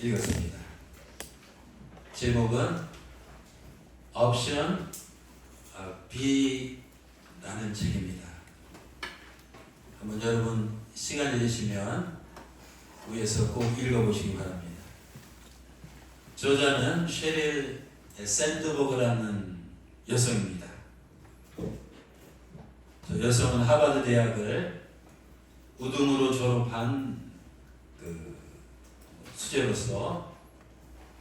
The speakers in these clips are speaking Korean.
읽었습니다. 제목은 옵션 B라는 책입니다. 한번 여러분 시간 되시면 위에서 꼭 읽어보시기 바랍니다. 저자는 셰릴 샌드버그라는 여성입니다. 저 여성은 하버드 대학을 우등으로 졸업한 수재로서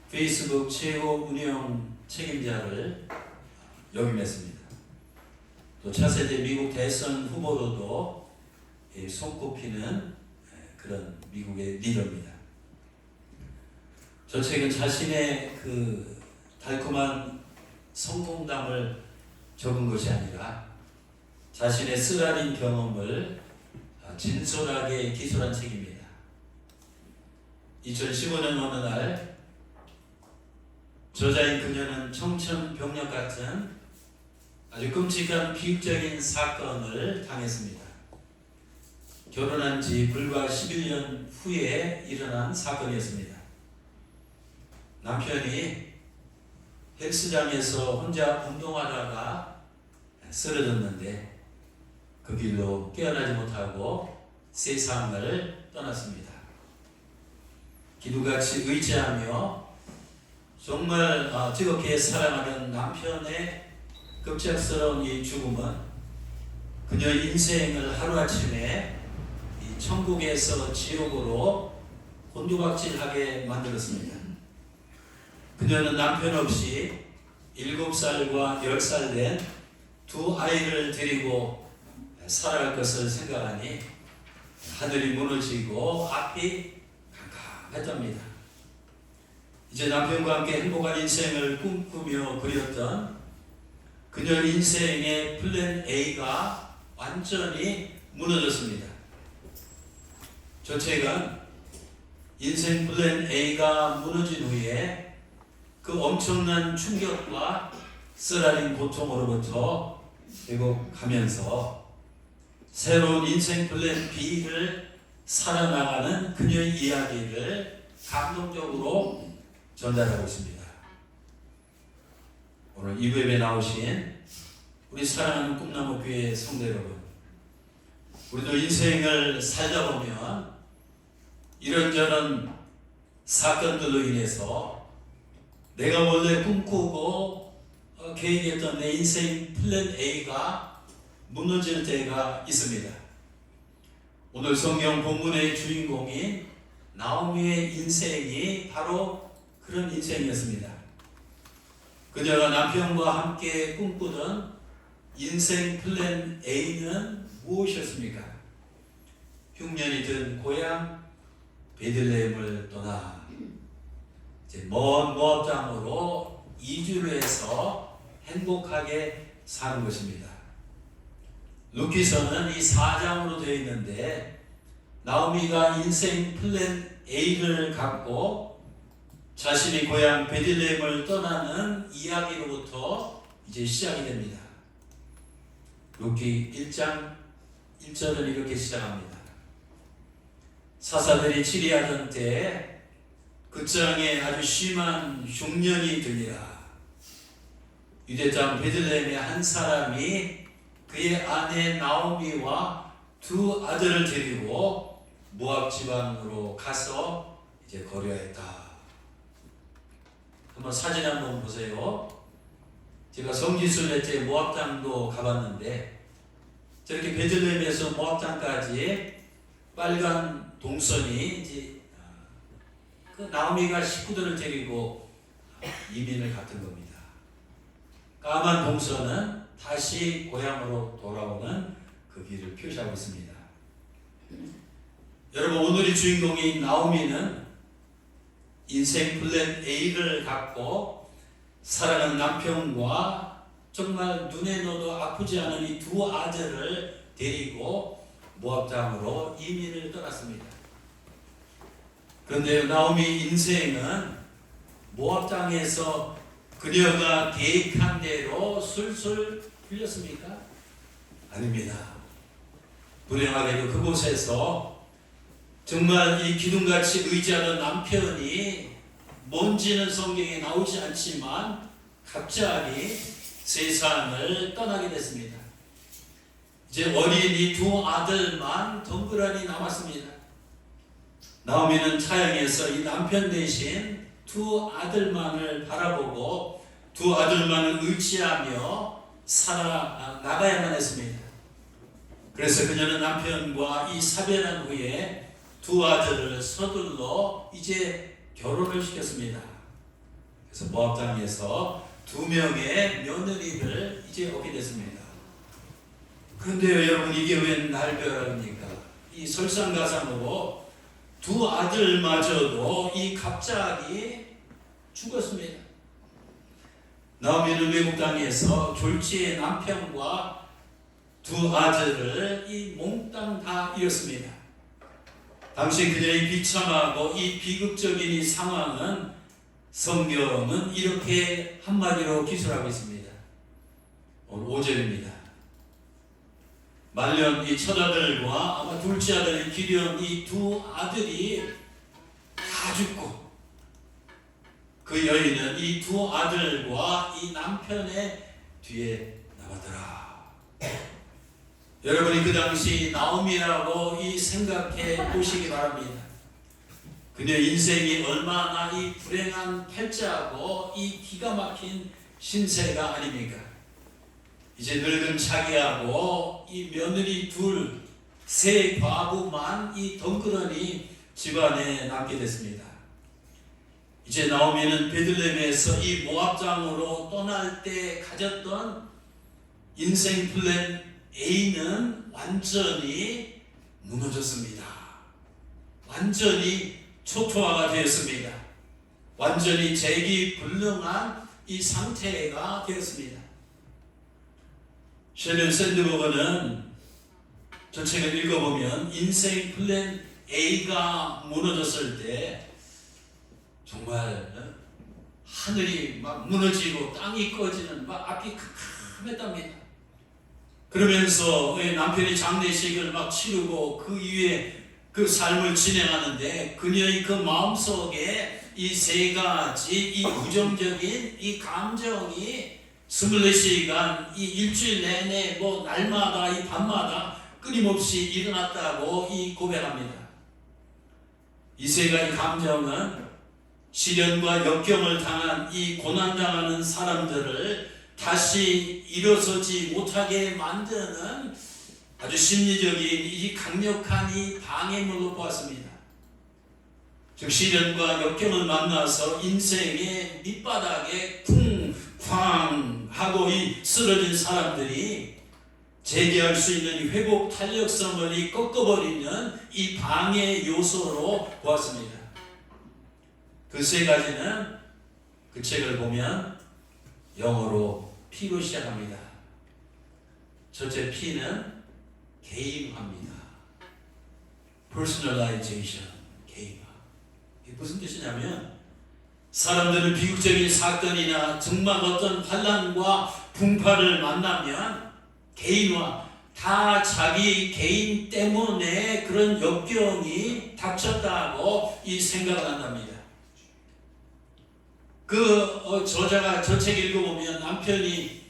페이스북 최고 운영 책임자를 역임했습니다. 또 차세대 미국 대선 후보로도 손꼽히는 그런 미국의 리더입니다. 저 책은 자신의 그 달콤한 성공담을 적은 것이 아니라 자신의 쓰라린 경험을 진솔하게 기술한 책입니다. 2015년 어느 날 저자인 그녀는 청천벽력 같은 아주 끔찍한 비극적인 사건을 당했습니다. 결혼한 지 불과 11년 후에 일어난 사건이었습니다. 남편이 헬스장에서 혼자 운동하다가 쓰러졌는데 그 길로 깨어나지 못하고 세상을 떠났습니다. 기도같이 의지하며 정말 뜨겁게 사랑하는 남편의 급작스러운 이 죽음은 그녀의 인생을 하루아침에 이 천국에서 지옥으로 곤두박질하게 만들었습니다. 그녀는 남편 없이 7살과 10살 된 두 아이를 데리고 살아갈 것을 생각하니 하늘이 무너지고 앞이 깜깜했답니다. 이제 남편과 함께 행복한 인생을 꿈꾸며 그렸던 그녀 인생의 플랜 A가 완전히 무너졌습니다. 저 책은 인생 플랜 A가 무너진 후에 그 엄청난 충격과 쓰라린 고통으로부터 회복하면서 새로운 인생 플랜 B를 살아나가는 그녀의 이야기를 감동적으로 전달하고 있습니다. 오늘 이 예배에 나오신 우리 사랑하는 꿈나무 교회 성도 여러분, 우리도 인생을 살다 보면 이런저런 사건들로 인해서 내가 원래 꿈꾸고 계획했던 내 인생 플랜 A가 무너질 때가 있습니다. 오늘 성경 본문의 주인공인 나오미의 인생이 바로 그런 인생이었습니다. 그녀가 남편과 함께 꿈꾸던 인생 플랜 A는 무엇이었습니까? 흉년이 든 고향 베들레헴을 떠나 이제 먼 모압 땅으로 이주를 해서 행복하게 사는 것입니다. 루키서는 이 4장으로 되어 있는데 나오미가 인생 플랜 A를 갖고 자신의 고향 베들레헴을 떠나는 이야기로부터 이제 시작이 됩니다. 루키 1장 1절은 이렇게 시작합니다. 사사들이 치리하던 때에 그 땅에 아주 심한 흉년이 들리라. 유대 땅 베들레헴의 한 사람이 그의 아내 나오미와 두 아들을 데리고 모압 지방으로 가서 이제 거류하였다. 한번 사진 한번 보세요. 제가 성지순례 모압 땅도 가봤는데 저렇게 베들레헴에서 모압 땅까지 빨간 동선이 이제 그 나오미가 식구들을 데리고 이민을 갔던 겁니다. 까만 동선은 다시 고향으로 돌아오는 그 길을 표시하고 있습니다. 여러분, 오늘의 주인공인 나오미는 인생 플랜 A를 갖고 사랑하는 남편과 정말 눈에 넣어도 아프지 않은 이 두 아들을 데리고 모압 땅으로 이민을 떠났습니다. 그런데 나오미 인생은 모압 땅에서 그녀가 계획한 대로 술술 풀렸습니까? 아닙니다. 불행하게도 그곳에서 정말 이 기둥같이 의지하던 남편이 뭔지는 성경에 나오지 않지만 갑자기 세상을 떠나게 됐습니다. 이제 어린 이 두 아들만 덩그러니 남았습니다. 나오미는 차양에서 이 남편 대신 두 아들만을 바라보고 두 아들만을 의지하며 살아나가야만 했습니다. 그래서 그녀는 남편과 이 사별한 후에 두 아들을 서둘러 이제 결혼을 시켰습니다. 그래서 모압 땅에서 두 명의 며느리를 이제 얻게 됐습니다. 그런데 여러분, 이게 웬 날벼락입니까? 이 설상가상으로 두 아들마저도 이 갑자기 죽었습니다. 나오미는 외국 땅에서 졸지의 남편과 두 아들을 이 몽땅 다 잃었습니다. 당시 그녀의 비참하고 이 비극적인 이 상황은 성경은 이렇게 한마디로 기술하고 있습니다. 오늘 5절입니다. 말년 이 첫아들과 아마 둘째 아들 기럨 이 두 아들이 다 죽고 그 여인은 이 두 아들과 이 남편의 뒤에 남았더라. 여러분이 그 당시 나오미라고 이 생각해 보시기 바랍니다. 그녀 인생이 얼마나 이 불행한 팔자고 이 기가 막힌 신세가 아닙니까? 이제 늙은 자기하고 이 며느리 둘, 세 과부만 이 덩그러니 집안에 남게 됐습니다. 이제 나오미는 베들레헴에서 이 모압 땅으로 떠날 때 가졌던 인생 플랜 A는 완전히 무너졌습니다. 완전히 초토화가 되었습니다. 완전히 재기불능한 이 상태가 되었습니다. 셰넬 샌드버거는 저 책을 읽어보면 인생 플랜 A가 무너졌을 때 정말 하늘이 막 무너지고 땅이 꺼지는 막 앞이 캄캄했답니다. 그러면서 남편이 장례식을 막 치르고 그 이후에 그 삶을 진행하는데 그녀의 그 마음속에 이 세 가지 이 우정적인 이 감정이 24시간 이 일주일 내내 뭐 날마다 이 밤마다 끊임없이 일어났다고 이 고백합니다. 이 세 가지 감정은 시련과 역경을 당한 이 고난당하는 사람들을 다시 일어서지 못하게 만드는 아주 심리적인 이 강력한 이 방해물로 보았습니다. 즉 시련과 역경을 만나서 인생의 밑바닥에 쿵쾅 하고 이 쓰러진 사람들이 재기할 수 있는 이 회복 탄력성을 이 꺾어버리는 이 방해 요소로 보았습니다. 그 세 가지는 그 책을 보면 영어로 P로 시작합니다. 첫째 P는 개인화입니다. Personalization, 개인화. 이게 무슨 뜻이냐면 사람들은 비극적인 사건이나 정말 어떤 환난과 풍파를 만나면 개인화, 다 자기 개인 때문에 그런 역경이 닥쳤다고 이 생각을 한답니다. 저자가 저 책 읽어보면 남편이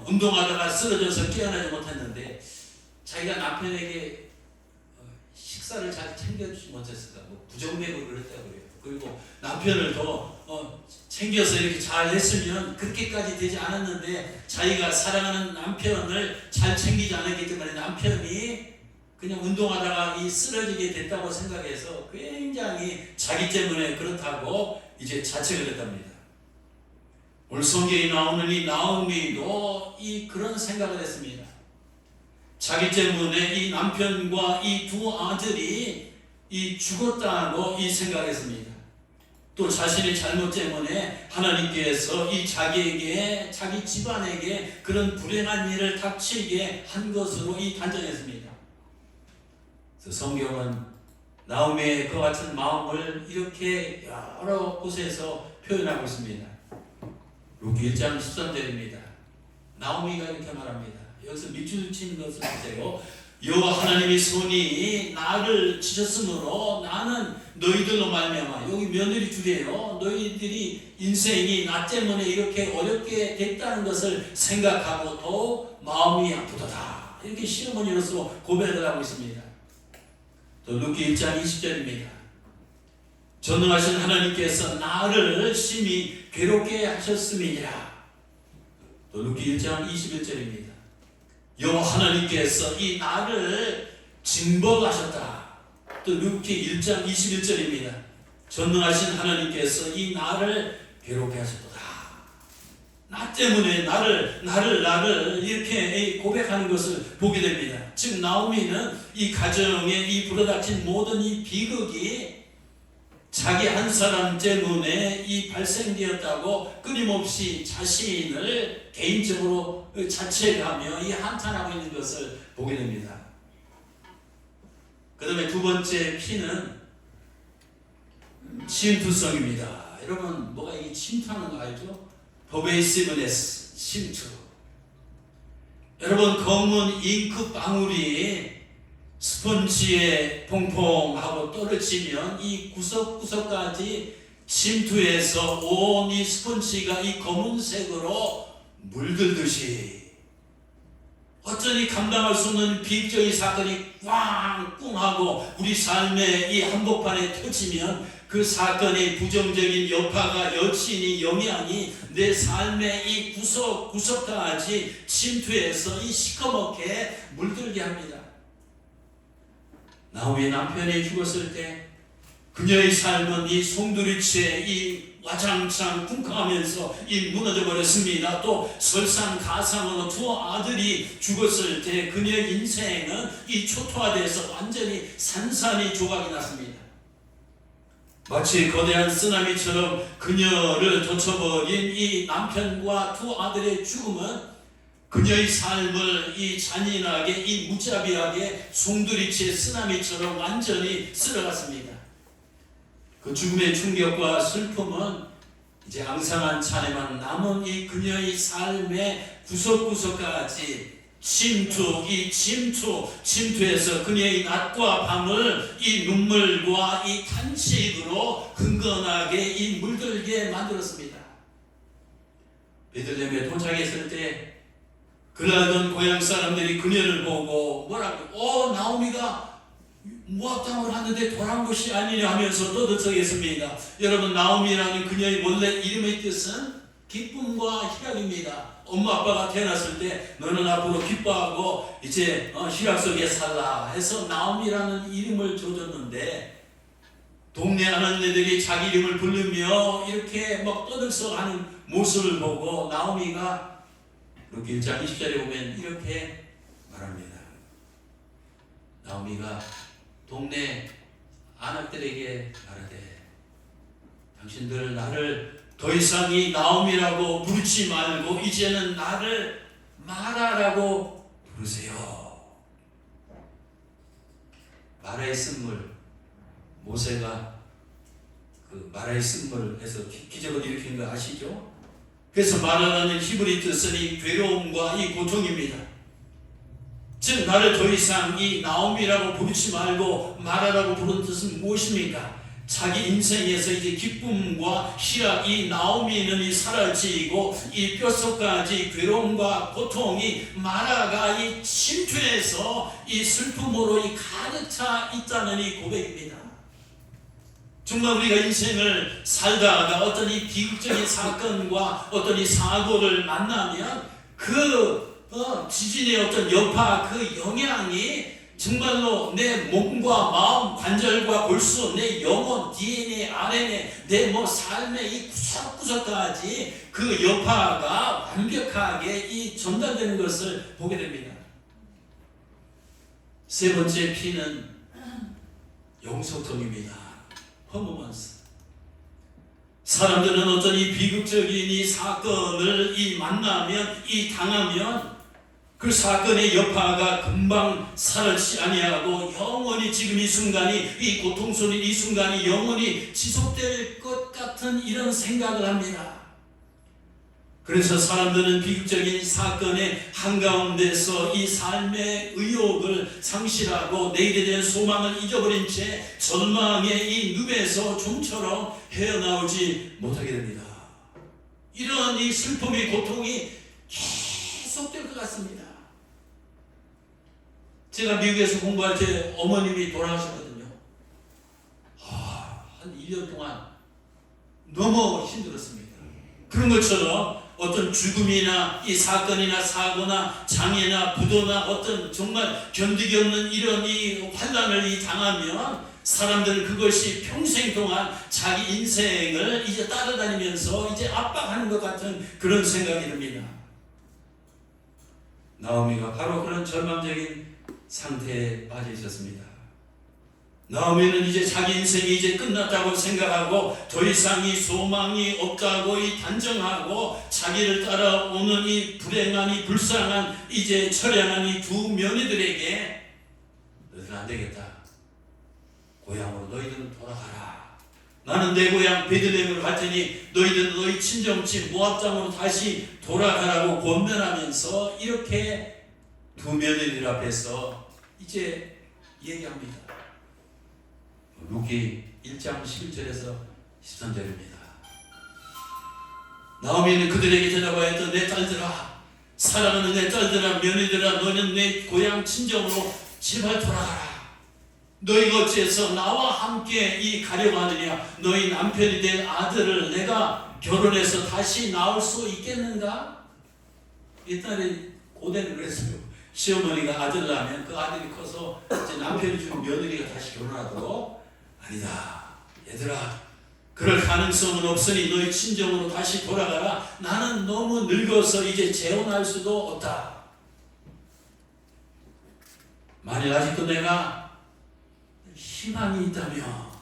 운동하다가 쓰러져서 깨어나지 못했는데 자기가 남편에게 식사를 잘 챙겨주지 못했을까, 뭐 부정맥을 했다고 그래요. 그리고 남편을 더 챙겨서 이렇게 잘 했으면 그렇게까지 되지 않았는데 자기가 사랑하는 남편을 잘 챙기지 않았기 때문에 남편이 그냥 운동하다가 이 쓰러지게 됐다고 생각해서 굉장히 자기 때문에 그렇다고 이제 자책을 했답니다. 오늘 성경에 나오는 이 나오미도 이 그런 생각을 했습니다. 자기 때문에 이 남편과 이 두 아들이 이 죽었다고 이 생각했습니다. 또 자신의 잘못 때문에 하나님께서 이 자기에게, 자기 집안에게 그런 불행한 일을 닥치게 한 것으로 이 단정했습니다. 그래서 성경은 나오미의 그 같은 마음을 이렇게 여러 곳에서 표현하고 있습니다. 루키 1장 13절입니다. 나오미가 이렇게 말합니다. 여기서 밑줄 치는 것을 보세요. 여호와 하나님의 손이 나를 치셨으므로 나는 너희들로 말미암아, 여기 며느리 둘이에요. 너희들이 인생이 나 때문에 이렇게 어렵게 됐다는 것을 생각하고 더 마음이 아프도다. 이렇게 시어머니로서 고백을 하고 있습니다. 또 루키 1장 20절입니다. 전능하신 하나님께서 나를 심히 괴롭게 하셨음이니라. 또 루키 1장 21절입니다. 여호와 하나님께서 이 나를 징벌하셨다. 또 루키 1장 21절입니다. 전능하신 하나님께서 이 나를 괴롭게 하셨도다. 나 때문에 나를 이렇게 고백하는 것을 보게 됩니다. 즉 나오미는 이 가정에 이 불어닥친 모든 이 비극이 자기 한 사람 때문에 이 발생되었다고 끊임없이 자신을 개인적으로 자책하며 이 한탄하고 있는 것을 보게 됩니다. 그 다음에 두 번째 P는 침투성입니다. 여러분 뭐가 이 침투하는 거 알죠? pervasiveness, 침투. 여러분 검은 잉크 방울이 스펀지에 퐁퐁하고 떨어지면 이 구석구석까지 침투해서 온 이 스펀지가 이 검은색으로 물들듯이 어쩌니 감당할 수 없는 비극적인 사건이 꽝꿍하고 우리 삶의 이 한복판에 터지면 그 사건의 부정적인 여파가 여친이 영향이 내 삶의 이 구석구석까지 침투해서 이 시커멓게 물들게 합니다. 나오미의 남편이 죽었을 때 그녀의 삶은 이 송두리째 이 와장창 쿵쾅하면서 이 무너져 버렸습니다. 또 설상가상으로 두 아들이 죽었을 때 그녀의 인생은 이 초토화돼서 완전히 산산이 조각이 났습니다. 마치 거대한 쓰나미처럼 그녀를 덮쳐버린 이 남편과 두 아들의 죽음은 그녀의 삶을 이 잔인하게 이 무자비하게 송두리째 쓰나미처럼 완전히 쓸어갔습니다. 그 죽음의 충격과 슬픔은 이제 앙상한 잔에만 남은 이 그녀의 삶의 구석구석까지 침투해서 그녀의 낮과 밤을 이 눈물과 이 탄식으로 흥건하게 이 물들게 만들었습니다. 베들레헴에 도착했을 때 그러던 고향 사람들이 그녀를 보고 뭐라고 나오미가 모압 땅을 하는데 돌아온 것이 아니냐 하면서 떠들썩했습니다. 여러분 나오미라는 그녀의 원래 이름의 뜻은 기쁨과 희락입니다. 엄마 아빠가 태어났을 때 너는 앞으로 기뻐하고 이제 희락 속에 살라 해서 나오미라는 이름을 줘줬는데 동네 아내들이 자기 이름을 부르며 이렇게 막 떠들썩하는 모습을 보고 나오미가 루키 1장 20절에 보면 이렇게 말합니다. 나오미가 동네 아낙들에게 말하되 당신들 나를 더 이상 이 나오미라고 부르지 말고 이제는 나를 마라라고 부르세요. 마라의 쓴물, 모세가 그 마라의 쓴물을 해서 기적을 일으킨 거 아시죠? 그래서 마라라는 히브리 뜻은 이 괴로움과 이 고통입니다. 즉 나를 더 이상 이 나오미라고 부르지 말고 마라라고 부르는 뜻은 무엇입니까? 자기 인생에서 이제 기쁨과 희락, 이 나오미는 이 사라지고 이 뼛속까지 괴로움과 고통이 마라가 이 침투해서 이 슬픔으로 이 가득 차 있다는 이 고백입니다. 정말 우리가 인생을 살다가 어떤 이 비극적인 사건과 어떤 이 사고를 만나면 그 지진의 어떤 여파, 그 영향이 정말로 내 몸과 마음, 관절과 골수, 내 영혼, DNA, RNA, 내 삶의 이 구석구석까지 그 여파가 완벽하게 이 전달되는 것을 보게 됩니다. 세 번째 P는 용서통입니다. 퍼포먼스. 사람들은 어떤 이 비극적인 이 사건을 이 만나면 이 당하면 그 사건의 여파가 금방 사라지지 아니하고 영원히 지금 이 순간이 이 고통스러운 이 순간이 영원히 지속될 것 같은 이런 생각을 합니다. 그래서 사람들은 비극적인 사건의 한가운데서 이 삶의 의욕을 상실하고 내일에 대한 소망을 잊어버린 채 절망의 이 늪에서 좀처럼 헤어나오지 못하게 됩니다. 이런 이 슬픔의 고통이 계속될 것 같습니다. 제가 미국에서 공부할 때 어머님이 돌아가셨거든요. 한 1년 동안 너무 힘들었습니다. 그런 것처럼 어떤 죽음이나 이 사건이나 사고나 장애나 부도나 어떤 정말 견디기 없는 이런 이 환난을 당하면 사람들은 그것이 평생 동안 자기 인생을 이제 따라다니면서 이제 압박하는 것 같은 그런 생각이 듭니다. 나오미가 바로 그런 절망적인 상태에 빠져 있었습니다. 나오미는 이제 자기 인생이 이제 끝났다고 생각하고 더 이상 이 소망이 없다고 이 단정하고 자기를 따라오는 이 불행한 이 불쌍한 이제 처량한 이 두 며느들에게 너희들은 안 되겠다. 고향으로 너희들은 돌아가라. 나는 내 고향 베들레헴으로 갈 테니 너희들은 너희 친정집 모압 땅으로 다시 돌아가라고 권면하면서 이렇게 두 며느리들 앞에서 이제 얘기합니다. 루키 1장 11절에서 13절입니다. 나오미는 그들에게 대답하여 했던 내 딸들아, 사랑하는 내 딸들아, 며느리들아, 너는 내 고향 친정으로 제발 돌아가라. 너희가 어찌해서 나와 함께 이 가려고 하느냐? 너희 남편이 될 아들을 내가 결혼해서 다시 낳을 수 있겠는가? 옛날에 고대는 그랬어요. 시어머니가 아들 낳으면 그 아들이 커서 이제 남편이 주고 며느리가 다시 결혼하도록. 아니다. 얘들아, 그럴 가능성은 없으니 너희 친정으로 다시 돌아가라. 나는 너무 늙어서 이제 재혼할 수도 없다. 만일 아직도 내가 희망이 있다면,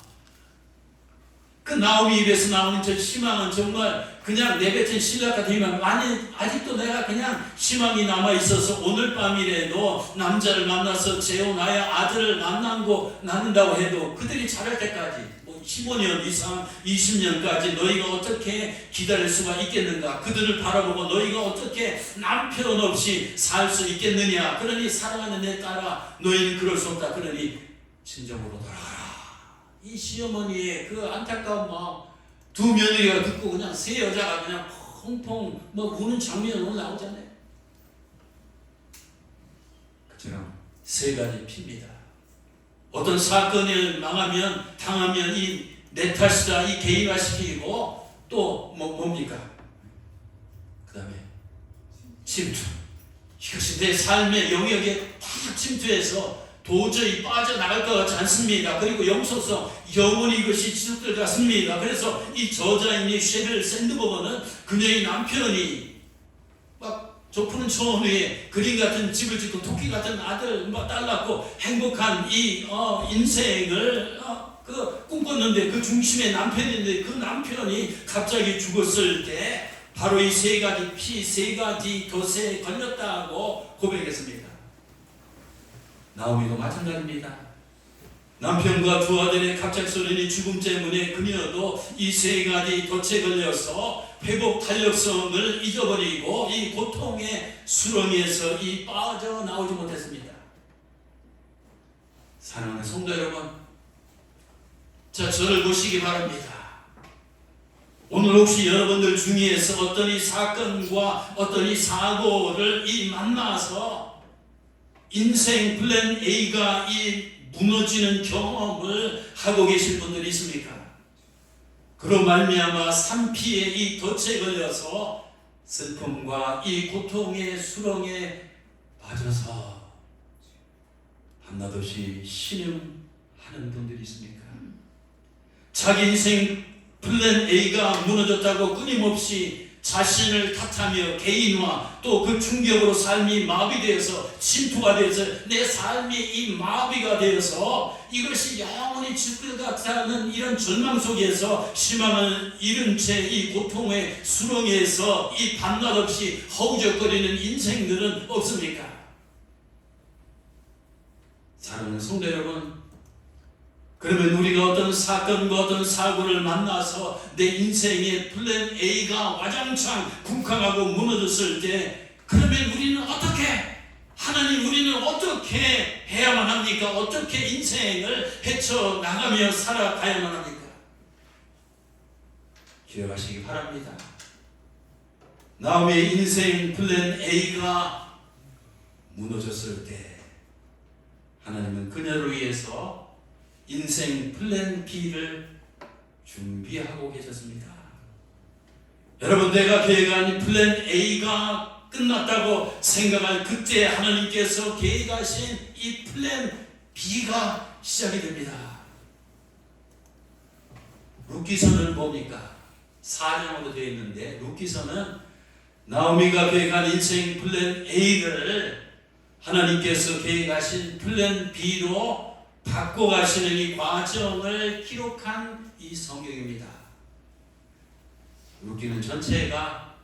그 나오미 입에서 나오는 저 희망은 정말 그냥 내뱉은 신락 같은 희망. 만일 아직도 내가 그냥 희망이 남아있어서 오늘 밤이라도 남자를 만나서 재혼하여 아들을 낳는다고 해도 그들이 자랄 때까지 15년 이상 20년까지 너희가 어떻게 기다릴 수가 있겠는가? 그들을 바라보고 너희가 어떻게 남편 없이 살 수 있겠느냐? 그러니 사랑하는 내 딸아, 너희는 그럴 수 없다. 그러니 친정으로 돌아가라. 이 시어머니의 그 안타까운 마음, 두 며느리가 듣고 그냥 세 여자가 그냥 펑펑 우는 장면이 오늘 나오잖아요. 그처럼 세 가지 피입니다. 어떤 사건을 당하면 이 내 탓이다, 이 개인화시키고 또 뭡니까? 그 다음에 침투. 이것이 내 삶의 영역에 딱 침투해서 도저히 빠져나갈 것 같지 않습니다. 그리고 영속성, 영원히 이것이 지속될 것 같습니다. 그래서 이 저자인 셰벨 샌드버거는 그녀의 남편이 막 좁은 초원 위에 그림 같은 집을 짓고 토끼 같은 아들 딸 낳고 행복한 이 인생을 꿈꿨는데 그 중심에 남편인데 그 남편이 갑자기 죽었을 때 바로 이 세 가지 피, 세 가지 덫에 걸렸다고 고백했습니다. 나오미도 마찬가지입니다. 남편과 두 아들의 갑작스러운 죽음 때문에 그녀도 이 세 가지 덫에 걸려서 회복 탄력성을 잊어버리고 이 고통의 수렁에서 빠져나오지 못했습니다. 사랑하는 성도 여러분, 자, 저를 보시기 바랍니다. 오늘 혹시 여러분들 중에서 어떤 이 사건과 어떤 이 사고를 만나서 인생 플랜 A가 무너지는 경험을 하고 계실 분들이 있습니까? 그로 말미암아 산피의 이 덫에 걸려서 슬픔과 이 고통의 수렁에 빠져서 한낮없이 신음하는 분들이 있습니까? 자기 인생 플랜 A가 무너졌다고 끊임없이 자신을 탓하며 개인화, 또 그 충격으로 삶이 마비되어서 침투가 되어서 내 삶이 이 마비가 되어서 이것이 영원히 죽을 것 같다는 이런 절망 속에서 희망을 잃은 채 이 고통의 수렁에서 이 밤낮 없이 허우적거리는 인생들은 없습니까? 사랑하는 성도 여러분, 그러면 우리가 어떤 사건과 어떤 사고를 만나서 내 인생의 플랜 A가 와장창 쿵쾅하고 무너졌을 때, 그러면 우리는 어떻게, 하나님 우리는 어떻게 해야만 합니까? 어떻게 인생을 헤쳐나가며 살아가야만 합니까? 기억하시기 바랍니다. 나오미의 인생 플랜 A가 무너졌을 때 하나님은 그녀를 위해서 인생 플랜 B를 준비하고 계셨습니다. 여러분, 내가 계획한 플랜 A가 끝났다고 생각할 그때 하나님께서 계획하신 이 플랜 B가 시작이 됩니다. 룻기서는 뭡니까? 4장으로 되어 있는데, 룻기서는 나오미가 계획한 인생 플랜 A를 하나님께서 계획하신 플랜 B로 바꿔가시는 이 과정을 기록한 이 성경입니다. 룻기는 전체가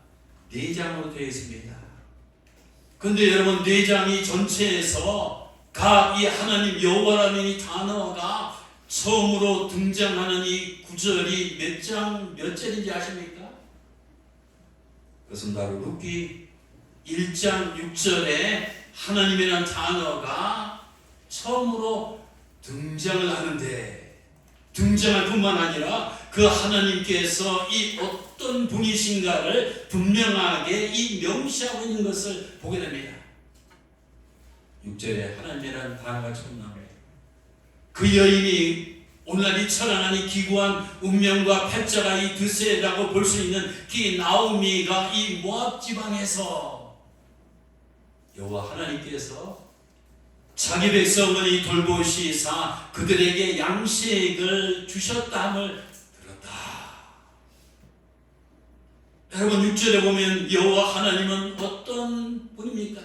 4장으로 되어 있습니다. 근데 여러분, 4장이 전체에서 각 이 하나님 여호와라는 이 단어가 처음으로 등장하는 이 구절이 몇 절인지 아십니까? 그것은 바로 룻기 1장 6절에 하나님이라는 단어가 처음으로 등장을 하는데, 등장할 뿐만 아니라 그 하나님께서 이 어떤 분이신가를 분명하게 이 명시하고 있는 것을 보게 됩니다. 6절에 하나님이라는 단어가 처음 나옵니다. 그 여인이 오늘날 이 처량한 이 기구한 운명과 패자가 이 드세라고 볼 수 있는 그 나오미가 이 모압 지방에서 여호와 하나님께서 자기 백성을 돌보시사 그들에게 양식을 주셨다함을 들었다. 여러분, 6절에 보면 여호와 하나님은 어떤 분입니까?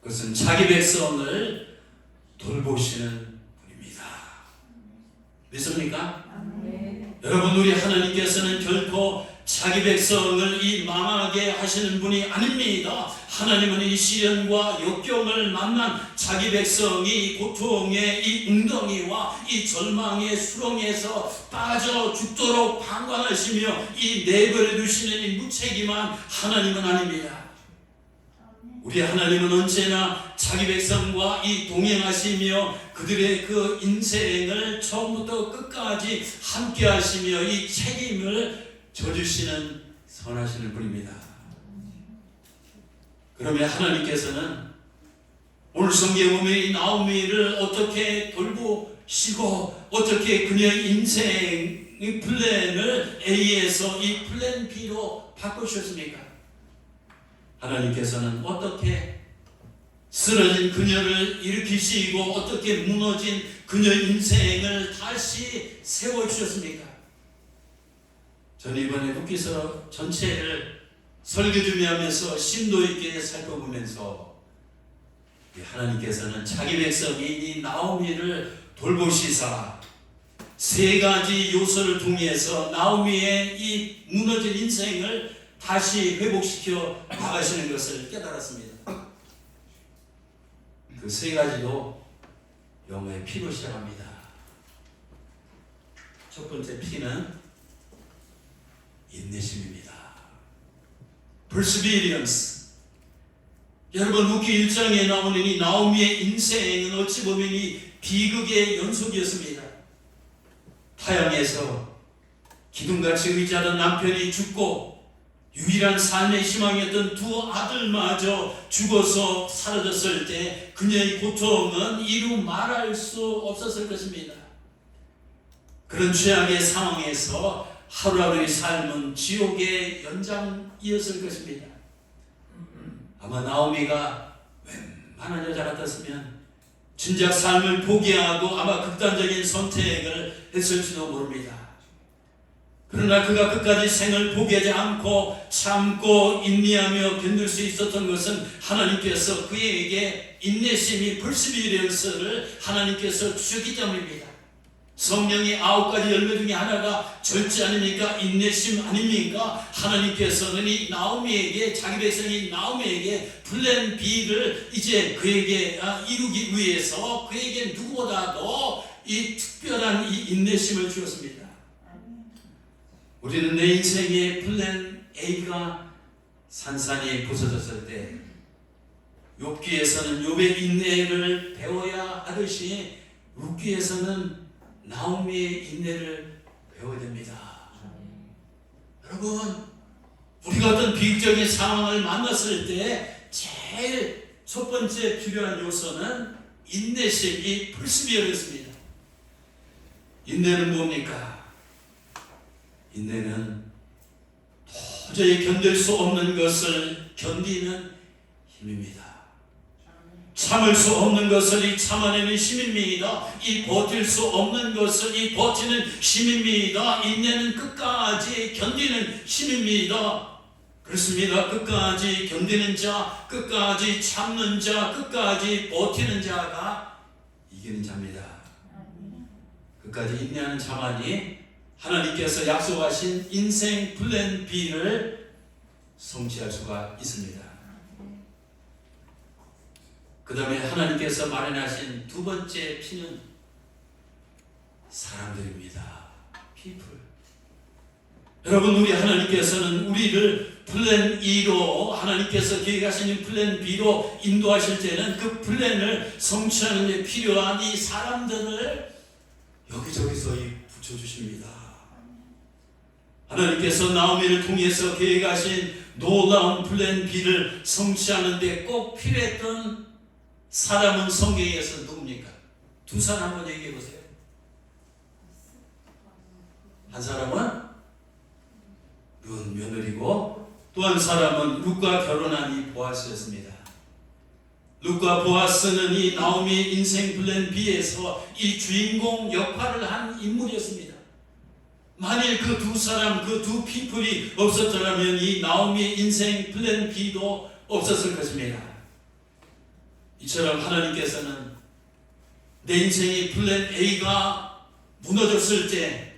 그것은 자기 백성을 돌보시는 분입니다. 믿습니까? 네. 여러분, 우리 하나님께서는 결코 자기 백성을 이 망하게 하시는 분이 아닙니다. 하나님은 이 시련과 역경을 만난 자기 백성이 고통의 이 웅덩이와 이 절망의 수렁에서 빠져 죽도록 방관하시며 이 내버려 두시는 이 무책임한 하나님은 아닙니다. 우리 하나님은 언제나 자기 백성과 이 동행하시며 그들의 그 인생을 처음부터 끝까지 함께 하시며 이 책임을 져주시는 선하시는 분입니다. 그러면 하나님께서는 오늘 성경에 보면 이 나오미를 어떻게 돌보시고 어떻게 그녀의 인생의 플랜을 A에서 이 플랜 B로 바꾸셨습니까? 하나님께서는 어떻게 쓰러진 그녀를 일으키시고 어떻게 무너진 그녀의 인생을 다시 세워주셨습니까? 저는 이번에 룻기서 전체를 설교 준비하면서 심도 있게 살펴보면서 하나님께서는 자기 백성이 이 나오미를 돌보시사 3가지 요소를 통해서 나오미의 이 무너진 인생을 다시 회복시켜 나가시는 것을 깨달았습니다. 그 3가지도 영어의 P로 시작합니다. 첫 번째 P는 인내심입니다. perseverance. 여러분, 룻기 1장에 나오는 이 나오미의 인생은 어찌 보면 이 비극의 연속이었습니다. 타향에서 기둥같이 의지하던 남편이 죽고 유일한 삶의 희망이었던 2 아들마저 죽어서 사라졌을 때 그녀의 고통은 이루 말할 수 없었을 것입니다. 그런 최악의 상황에서 하루하루의 삶은 지옥의 연장이었을 것입니다. 아마 나오미가 웬만한 여자 같았으면 진작 삶을 포기하고 아마 극단적인 선택을 했을지도 모릅니다. 그러나 그가 끝까지 생을 포기하지 않고 참고 인내하며 견딜 수 있었던 것은 하나님께서 그에게 인내심이 perseverance를 하나님께서 주셨기 때문입니다. 성령의 9가지 열매 중에 하나가 절제 아닙니까? 인내심 아닙니까? 하나님께서는 이 나오미에게, 자기 백성인 나오미에게 플랜 B를 이제 그에게 이루기 위해서 그에게 누구보다도 이 특별한 이 인내심을 주었습니다. 우리는 내 인생의 플랜 A가 산산이 부서졌을 때 욥기에서는 욥의 인내를 배워야 하듯이 룻기에서는 나오미의 인내를 배워야 됩니다. 여러분, 우리가 어떤 비극적인 상황을 만났을 때 제일 첫 번째 필요한 요소는 인내심, 이 perseverance입니다. 인내는 뭡니까? 인내는 도저히 견딜 수 없는 것을 견디는 힘입니다. 참을 수 없는 것을 이 참아내는 힘입니다. 이 버틸 수 없는 것을 이 버티는 힘입니다. 인내는 끝까지 견디는 힘입니다. 그렇습니다. 끝까지 견디는 자, 끝까지 참는 자, 끝까지 버티는 자가 이기는 자입니다. 끝까지 인내하는 자만이 하나님께서 약속하신 인생 플랜 B를 성취할 수가 있습니다. 그 다음에 하나님께서 마련하신 두 번째 P는 사람들입니다. people. 여러분, 우리 하나님께서는 우리를 플랜 E로, 하나님께서 계획하시는 플랜 B로 인도하실 때는 그 플랜을 성취하는 데 필요한 이 사람들을 여기저기서 붙여주십니다. 하나님께서 나오미를 통해서 계획하신 놀라운 플랜 B를 성취하는 데 꼭 필요했던 사람은 성경에서 누굽니까? 두 사람 한번 얘기해 보세요. 한 사람은 룻 며느리고 또 한 사람은 룻과 결혼한 이 보아스였습니다. 룻과 보아스는 이 나오미 인생 플랜 B에서 이 주인공 역할을 한 인물이었습니다. 만일 그 두 사람, 그 두 피플이 없었더라면 이 나오미의 인생 플랜 B도 없었을 것입니다. 이처럼 하나님께서는 내 인생의 플랜 A가 무너졌을 때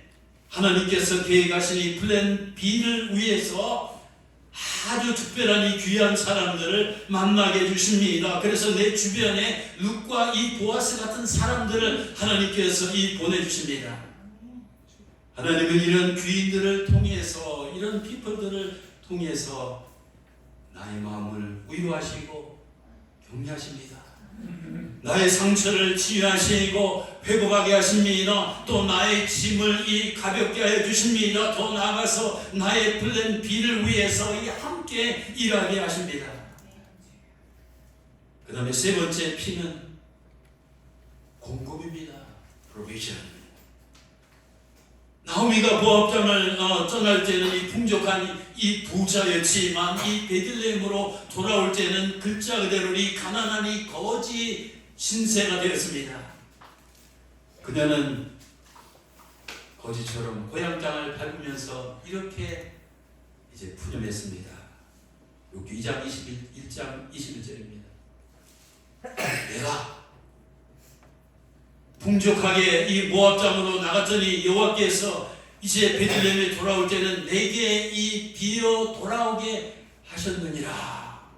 하나님께서 계획하신 이 플랜 B를 위해서 아주 특별한 이 귀한 사람들을 만나게 해주십니다. 그래서 내 주변에 룻과 이 보아스 같은 사람들을 하나님께서 보내주십니다. 하나님은 이런 귀인들을 통해서, 이런 피플들을 통해서 나의 마음을 위로하시고 격려하십니다. 나의 상처를 치유하시고 회복하게 하십니다. 또 나의 짐을 가볍게 하여 주십니다. 더 나아가서 나의 플랜 B를 위해서 함께 일하게 하십니다. 그 다음에 세 번째 P는 공급입니다. provision. 나오미가 모압장을 떠날 때는 이 풍족한 이 부자였지만 이 베들레헴으로 돌아올 때는 글자 그대로 이 가난한 이 거지 신세가 되었습니다. 그녀는 거지처럼 고향 땅을 밟으면서 이렇게 이제 푸념했습니다. 욥기 1장 21절입니다. 내가 풍족하게 이 모압 땅으로 나갔더니 여호와께서 이제 베들레헴에 돌아올 때는 내게 이 비어 돌아오게 하셨느니라.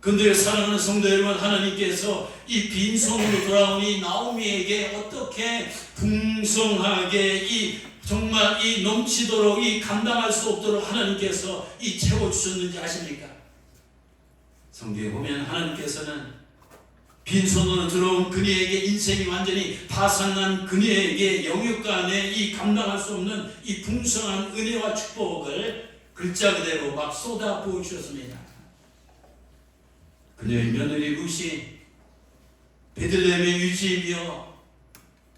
근데 사랑하는 성도 여러분, 하나님께서 이 빈손으로 돌아온 이 나오미에게 어떻게 풍성하게 정말 넘치도록 감당할 수 없도록 하나님께서 채워주셨는지 아십니까? 성경에 보면 하나님께서는 빈손으로 들어온 그녀에게 인생이 완전히 파산난 그녀에게 영육간에 감당할 수 없는 풍성한 은혜와 축복을 글자 그대로 막 쏟아 부어 주셨습니다. 그녀의 며느리 룻이 베들레헴의 유지이며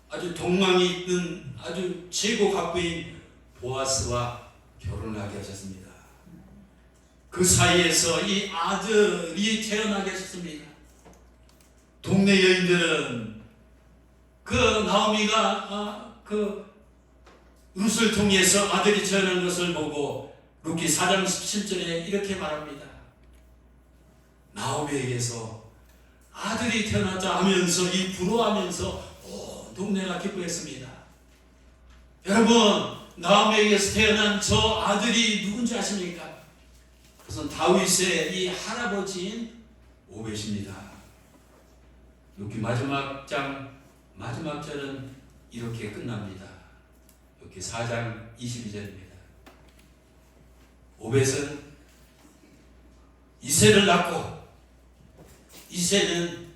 아주 동망이 있는 아주 최고 가부인 보아스와 결혼을 하게 하셨습니다. 그 사이에서 이 아들이 태어나게 하셨습니다. 동네 여인들은 그 나오미가 룻을 통해서 아들이 태어난 것을 보고 룻기 4장 17절에 이렇게 말합니다. 나오미에게서 아들이 태어났다 하면서 부러워하면서 온 동네가 기뻐했습니다. 여러분, 나오미에게서 태어난 저 아들이 누군지 아십니까? 그것은 다윗의 이 할아버지인 오벳입니다. 욥기 마지막 장 마지막 절은 이렇게 끝납니다. 욥기 4장 22절입니다. 오벳은 이새를 낳고 이새는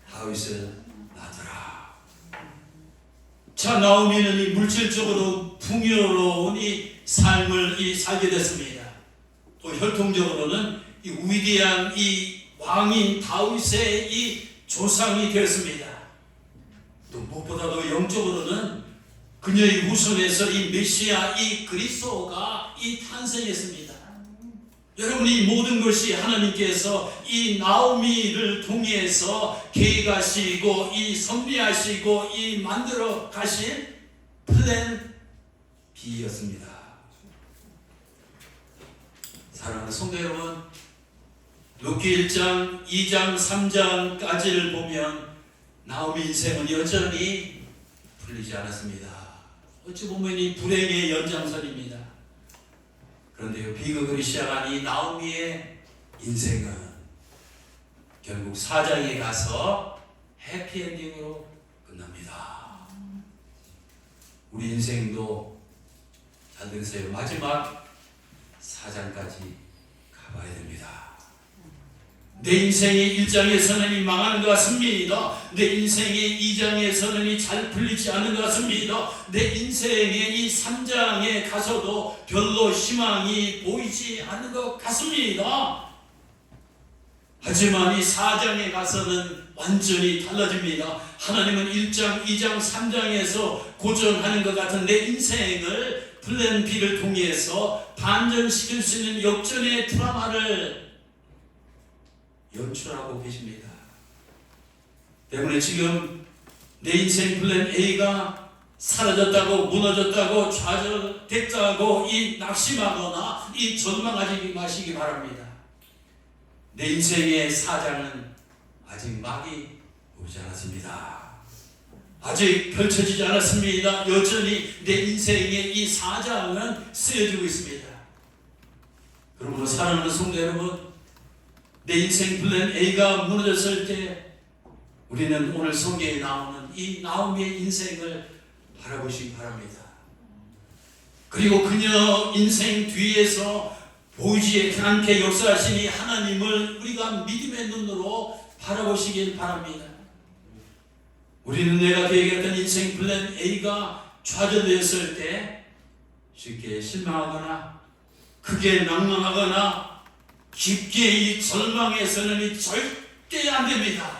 다윗을 낳더라. 자, 나오미는 이 물질적으로 풍요로운 이 삶을 살게 됐습니다. 또 혈통적으로는 이 위대한 이 왕인 다윗의 이 조상이 되었습니다. 또 무엇보다도 영적으로는 그녀의 후손에서 이 메시아 이 그리스도가 이 탄생했습니다. 여러분, 이 모든 것이 하나님께서 이 나오미를 통해서 계획하시고 이 섭리하시고 이 만들어 가신 플랜 B였습니다. 사랑하는 성도 여러분, 욥기 1장, 2장, 3장까지를 보면 나오미 인생은 여전히 풀리지 않았습니다. 어찌 보면 이 불행의 연장선입니다. 그런데 비극을 시작한 이 나오미의 인생은 결국 4장에 가서 해피엔딩으로 끝납니다. 우리 인생도 잘 들으세요. 마지막 4장까지 가봐야 됩니다. 내 인생의 1장에서는 이 망하는 것 같습니다. 내 인생의 2장에서는 이 잘 풀리지 않는 것 같습니다. 내 인생의 이 3장에 가서도 별로 희망이 보이지 않는 것 같습니다. 하지만 이 4장에 가서는 완전히 달라집니다. 하나님은 1장, 2장, 3장에서 고전하는 것 같은 내 인생을 플랜 B를 통해서 반전시킬 수 있는 역전의 드라마를 연출하고 계십니다. 때문에 지금 내 인생 플랜 A가 사라졌다고, 무너졌다고, 좌절됐다고 이 낙심하거나 이 전망하지 마시기 바랍니다. 내 인생의 4장은 아직 막이 오지 않았습니다. 아직 펼쳐지지 않았습니다. 여전히 내 인생의 이 4장은 쓰여지고 있습니다. 그러므로 사랑하는 성도 여러분, 내 인생 플랜 A가 무너졌을 때 우리는 오늘 성경에 나오는 이 나오미의 인생을 바라보시기 바랍니다. 그리고 그녀 인생 뒤에서 보이지 않게 역사하신 이 하나님을 우리가 믿음의 눈으로 바라보시길 바랍니다. 우리는 내가 계획했던 인생 플랜 A가 좌절되었을 때 쉽게 실망하거나 크게 낭망하거나 깊게 이 절망에서는 이 절대 안 됩니다.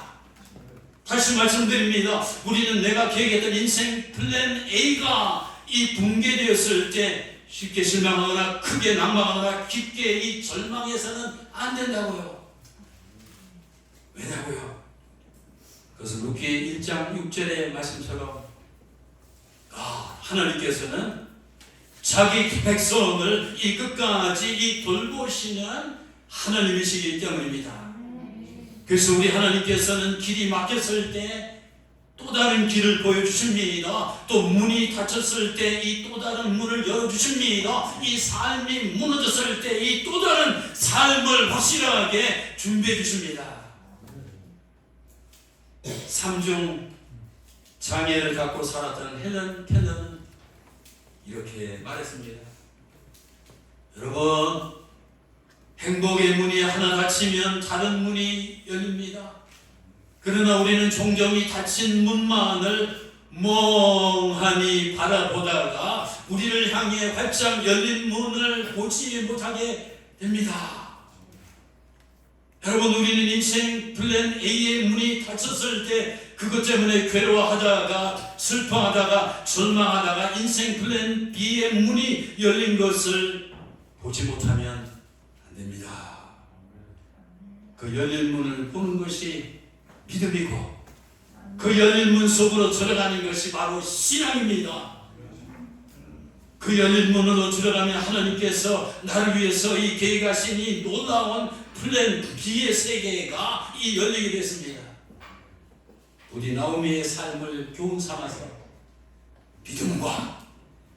다시 말씀드립니다. 우리는 내가 계획했던 인생 플랜 A가 이 붕괴되었을 때 쉽게 실망하거나 크게 낭망하거나 깊게 이 절망해서는 안 된다고요. 왜냐고요? 그것은 욥기 1장 6절의 말씀처럼 하나님께서는 자기 백성을 이 끝까지 이 돌보시는 하나님이시기 때문입니다. 그래서 우리 하나님께서는 길이 막혔을 때 또 다른 길을 보여주십니다. 또 문이 닫혔을 때 이 또 다른 문을 열어주십니다. 이 삶이 무너졌을 때 이 또 다른 삶을 확실하게 준비해 주십니다. 삼중 장애를 갖고 살았던 헬런 켈러는 이렇게 말했습니다. 여러분, 행복의 문이 하나 닫히면 다른 문이 열립니다. 그러나 우리는 종종 이 닫힌 문만을 멍하니 바라보다가 우리를 향해 활짝 열린 문을 보지 못하게 됩니다. 여러분, 우리는 인생 플랜 A의 문이 닫혔을 때 그것 때문에 괴로워하다가 슬퍼하다가 절망하다가 인생 플랜 B의 문이 열린 것을 보지 못하면 안 됩니다. 그 열린 문을 보는 것이 믿음이고 그 열린 문 속으로 들어가는 것이 바로 신앙입니다. 그 열린 문으로 들어가면 하나님께서 나를 위해서 이 계획하신 이 놀라운 플랜 B의 세계가 이 열리게 됐습니다. 우리 나오미의 삶을 교훈 삼아서 믿음과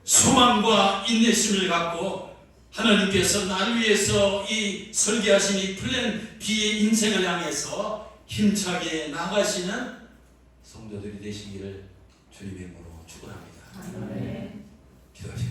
소망과 인내심을 갖고 하나님께서 나를 위해서 이 설계하신 이 플랜 B의 인생을 향해서 힘차게 나가시는 성도들이 되시기를 주님의 이름으로 축원합니다. 아멘. 기도하시겠습니다.